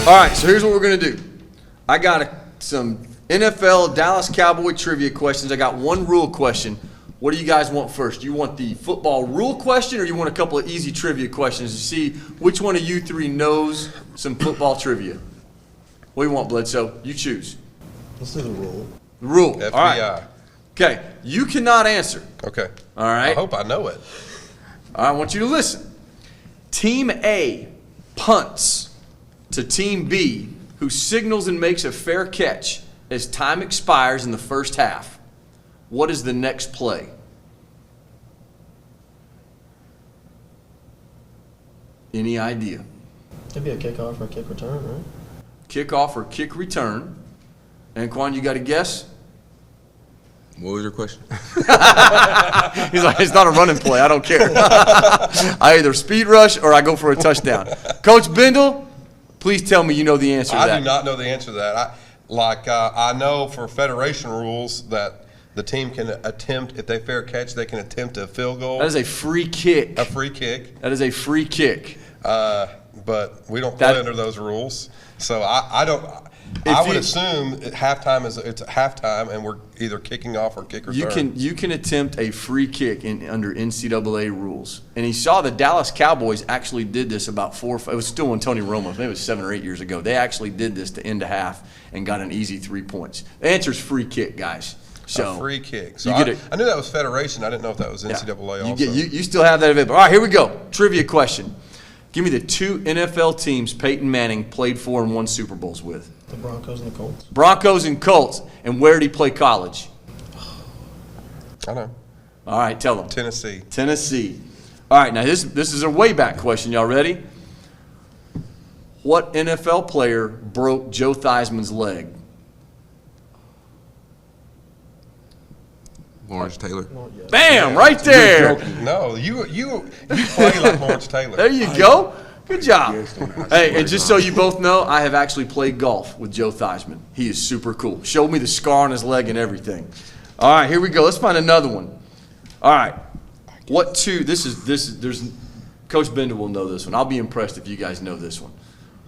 All right, so here's what we're going to do. I got some NFL Dallas Cowboy trivia questions. I got one rule question. What do you guys want first? You want the football rule question, or you want a couple of easy trivia questions to see which one of you three knows some football trivia? What do you want, Bledsoe? You choose. Let's do the rule. The rule. FBI. All right. Okay. You cannot answer. Okay. All right. I hope I know it. All right, I want you to listen. Team A punts to Team B, who signals and makes a fair catch as time expires in the first half. What is the next play? Any idea? It'd be a kickoff or a kick return, right? Kickoff or kick return. And Quan, you got a guess? What was your question? He's like, it's not a running play. I don't care. I either speed rush or I go for a touchdown. Coach Bindle, please tell me you know the answer to that. I do not know the answer to that. I know for federation rules that the team can attempt, if they fair catch, they can attempt a field goal. That is a free kick. A free kick. That is a free kick. But we don't play under those rules. So I don't. I would assume it's halftime, and we're either kicking off or kick return. You can attempt a free kick under NCAA rules. And he saw the Dallas Cowboys actually did this about it was still when Tony Romo, maybe it was 7 or 8 years ago. They actually did this to end a half and got an easy 3 points. The answer is free kick, guys. So a free kick. So I knew that was federation. I didn't know if that was NCAA also. You still have that available. All right, here we go. Trivia question. Give me the 2 NFL teams Peyton Manning played for and won Super Bowls with. The Broncos and the Colts. Broncos and Colts. And where did he play college? I know. All right, tell them. Tennessee. Tennessee. All right, now this is a way back question. Y'all ready? What NFL player broke Joe Theismann's leg? Lawrence Taylor. Bam, right there. No, you play like Lawrence Taylor. There you go. Good job. Hey, and just so you both know, I have actually played golf with Joe Theismann. He is super cool. Showed me the scar on his leg and everything. All right, here we go. Let's find another one. All right. What two? There's Coach Bender will know this one. I'll be impressed if you guys know this one.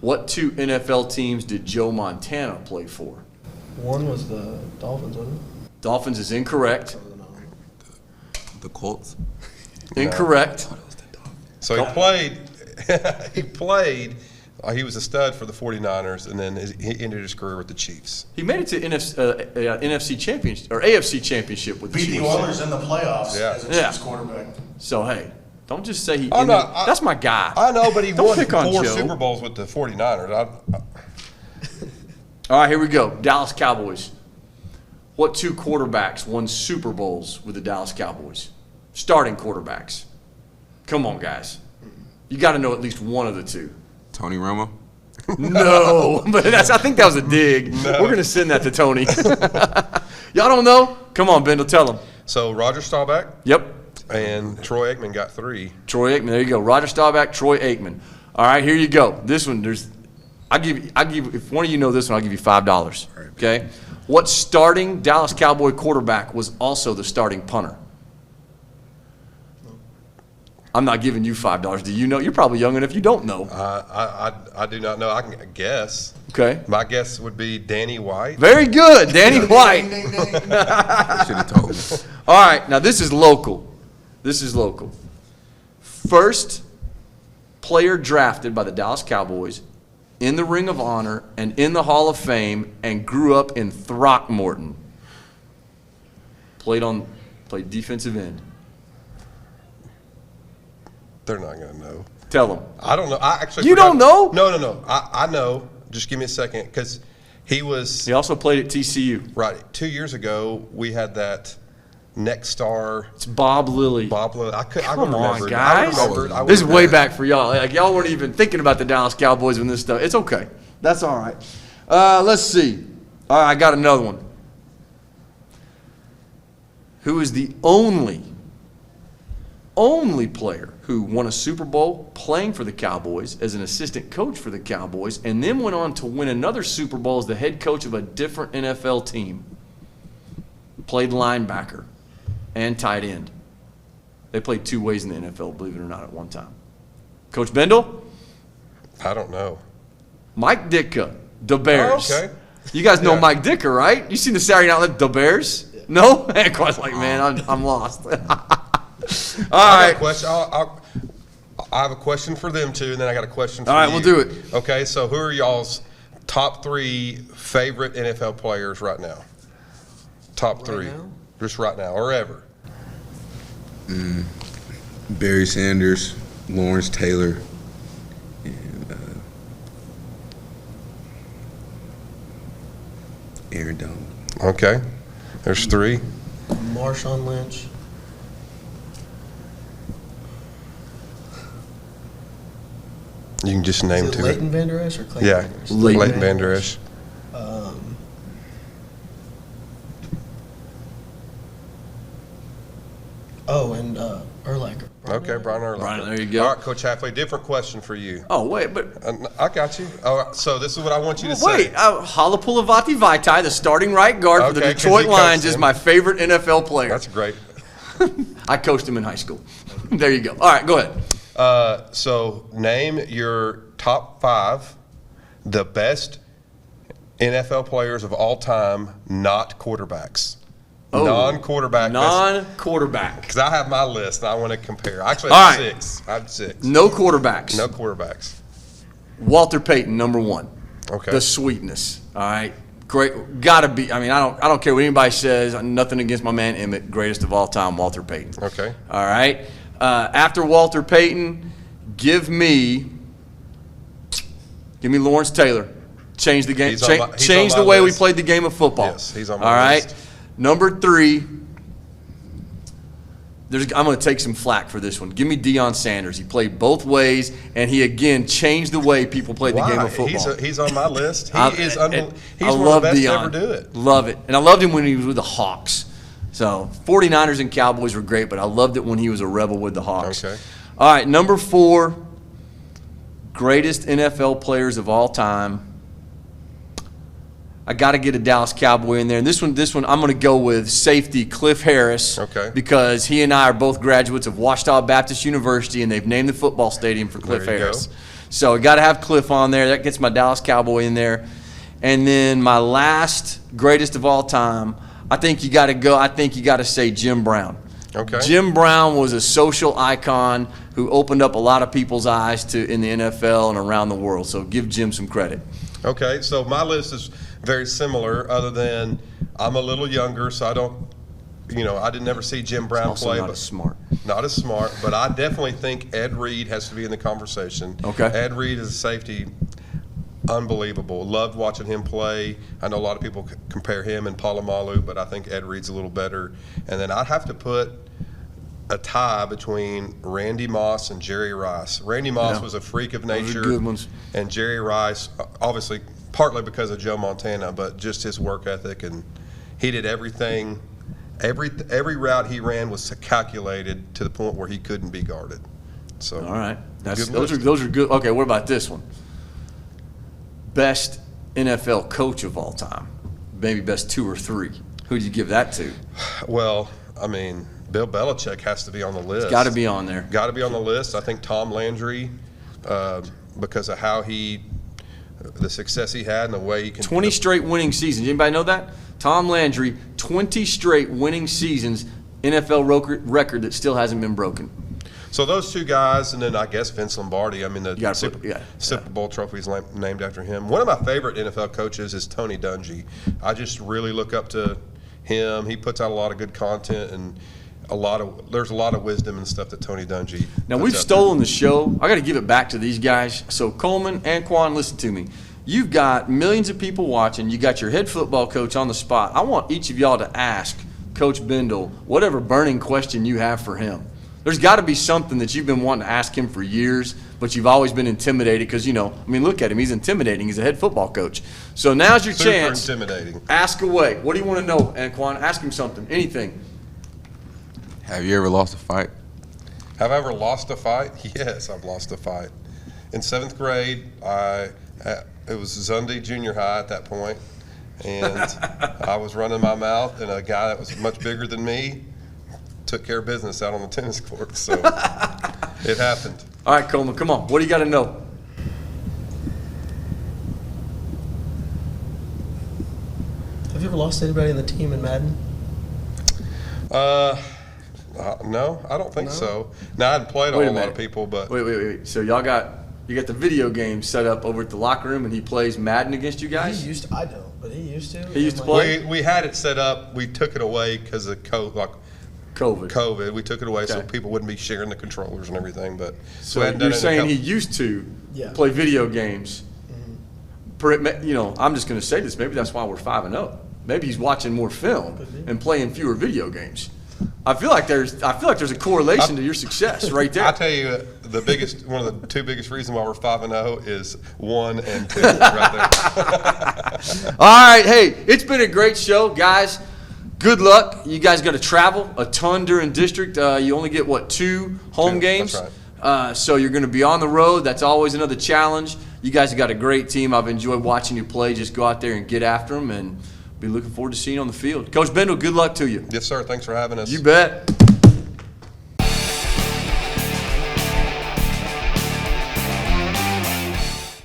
What 2 NFL teams did Joe Montana play for? One was the Dolphins, wasn't it? Dolphins is incorrect. The Colts. Incorrect. So he played. He was a stud for the 49ers, and then he ended his career with the Chiefs. He made it to NFC championship or AFC championship with the Chiefs. Beat the Oilers in the playoffs as a Chiefs quarterback. So hey, don't just say he. No, that's my guy. I know, but he won 4 Joe. Super Bowls with the 49ers. All right, here we go. Dallas Cowboys. What 2 quarterbacks won Super Bowls with the Dallas Cowboys? Starting quarterbacks. Come on, guys. You got to know at least one of the 2. Tony Romo. No, but I think that was a dig. No. We're going to send that to Tony. Y'all don't know? Come on, Bendel, tell them. So Roger Staubach. Yep. And Troy Aikman got 3. Troy Aikman, there you go. Roger Staubach, Troy Aikman. All right, here you go. This one, I give if one of you know this one, I'll give you $5. Okay? What starting Dallas Cowboy quarterback was also the starting punter? I'm not giving you $5. Do you know? You're probably young enough you don't know. I do not know. I can guess. Okay. My guess would be Danny White. Very good, Danny White. Should have told me. All right, now this is local. First player drafted by the Dallas Cowboys in the Ring of Honor and in the Hall of Fame and grew up in Throckmorton. Played defensive end. They're not going to know. Tell them. I don't know. You don't know? No. I know. Just give me a second, because he also played at TCU. Right. 2 years ago, we had that next star. It's Bob Lilly. Come on, guys. This is way back for y'all. Like, y'all weren't even thinking about the Dallas Cowboys when this stuff. It's okay. That's all right. Let's see. All right, I got another one. Who is the only player who won a Super Bowl playing for the Cowboys as an assistant coach for the Cowboys and then went on to win another Super Bowl as the head coach of a different NFL team? Played linebacker and tight end. They played 2 ways in the NFL, believe it or not, at one time. Coach Bendel? I don't know. Mike Ditka, the Bears. Oh, okay. You guys know Yeah. Mike Ditka, right? You seen the Saturday Night Live, the Bears? No? Anquan's like, man, I'm lost. All I got right. a question. I have a question for them too, and then I got a question for All right, you. we'll do it. Okay, so who are y'all's top 3 favorite NFL players right now? Top 3. now? Just right now, or ever. Barry Sanders, Lawrence Taylor, and Aaron Donald. Okay. There's 3. Marshawn Lynch. You can just name Is it 2. Leighton Vander Esch or Clayton Yeah, Vander Esch? Leighton Vander Esch. And Urlacher. Okay, Brian Urlacher. Brian, there you go. All right, Coach Halfley, different question for you. Oh, wait, but I got you. All right, so this is what I want you to wait. say. Halapulavati Vaitai, the starting right guard for the Okay, 'cause Detroit you coached Lions, is him. my favorite NFL player. That's great. I coached him in high school. There you go. All right, go ahead. So name your top 5 the best NFL players of all time, not quarterbacks. Oh, Non-quarterback. Non-quarterback. Because I have my list and I want to compare. Actually, All I have right. 6. I have 6. No quarterbacks. No quarterbacks. Walter Payton, number 1. Okay. The sweetness. All right. Great. Gotta be. I mean, I don't care what anybody says. Nothing against my man Emmett. Greatest of all time, Walter Payton. Okay. All right. After Walter Payton, give me Lawrence Taylor. Change the game. He's on my- he's Change on the my way we list. played the game of football. Yes, he's on my All right. list. Number 3. I'm going to take some flack for this one. Give me Deion Sanders. He played both ways, and he again changed the way people played the game Why? of football. He's on my list. He's I one of the love best to Deion. ever do it. Love it. And I loved him when he was with the Hawks. So 49ers and Cowboys were great, but I loved it when he was a Rebel with the Hawks. Okay. All right, number 4, greatest NFL players of all time. I got to get a Dallas Cowboy in there. And this one, I'm going to go with safety Cliff Harris. Okay. Because he and I are both graduates of Ouachita Baptist University, and they've named the football stadium for Cliff There you Harris. go. So I got to have Cliff on there. That gets my Dallas Cowboy in there. And then my last greatest of all time, I think you got to say Jim Brown. Okay. Jim Brown was a social icon who opened up a lot of people's eyes in the NFL and around the world. So give Jim some credit. Okay, so my list is very similar, other than I'm a little younger, so I don't, I didn't ever see Jim Brown Also play. not but as smart. Not as smart, but I definitely think Ed Reed has to be in the conversation. Okay. Ed Reed is a safety, unbelievable. Loved watching him play. I know a lot of people compare him and Polamalu, but I think Ed Reed's a little better. And then I'd have to put a tie between Randy Moss and Jerry Rice. Randy Moss was a freak of Those are nature. good ones. And Jerry Rice, obviously, partly because of Joe Montana, but just his work ethic, and he did everything. Every route he ran was calculated to the point where he couldn't be guarded. So, All right. good Those list. are good. Okay, what about this one? Best NFL coach of all time. Maybe best 2 or 3. Who'd you give that to? Well, I mean, Bill Belichick has to be on the list. Got to be on there. Got to be on the list. I think Tom Landry, because of how the success he had and the way he can. 20 straight winning seasons. Anybody know that? Tom Landry, 20 straight winning seasons, NFL record that still hasn't been broken. So those 2 guys, and then I guess Vince Lombardi. I mean, the gotta Super Bowl trophy is named after him. One of my favorite NFL coaches is Tony Dungy. I just really look up to him. He puts out a lot of good content, and there's a lot of wisdom and stuff that Tony Dungy. Now, puts we've out stolen the show. I got to give it back to these guys. So, Coleman and Quan, listen to me. You've got millions of people watching. You got your head football coach on the spot. I want each of y'all to ask Coach Bindle whatever burning question you have for him. There's got to be something that you've been wanting to ask him for years, but you've always been intimidated because, look at him. He's intimidating. He's a head football coach. So now's your Super chance. intimidating. Ask away. What do you want to know, Anquan? Ask him something. Anything. Have you ever lost a fight? Have I ever lost a fight? Yes, I've lost a fight. In 7th grade, it was Zundy Junior High at that point, and I was running my mouth, and a guy that was much bigger than me took care of business out on the tennis court. So it happened. All right, Coleman, come on. What do you got to know? you ever lost anybody in the team in Madden? No, I don't think No? so. Now, I hadn't played Wait a a lot minute. of people, but Wait. So you got the video game set up over at the locker room, and he plays Madden against you guys? I don't, but he used to. He used to And, play? we had it set up. We took it away because of COVID. We took it away so Okay. people wouldn't be sharing the controllers and everything. But So we hadn't done you're it in a saying couple- he used to Yeah. play video games. I'm just going to say this. Maybe that's why we're 5-0. Maybe he's watching more film Could be. and playing fewer video games. I feel like there's a correlation to your success right there. I tell you, one of the two biggest reasons why we're 5-0 is 1 and 2 right there. All right, hey, it's been a great show, guys. Good luck. You guys got to travel a ton during district. You only get 2 home 2, games. that's So you're going to be on the road. That's always another challenge. You guys have got a great team. I've enjoyed watching you play. Just go out there and get after them, and be looking forward to seeing you on the field. Coach Bendel, good luck to you. Yes, sir. Thanks for having us. You bet.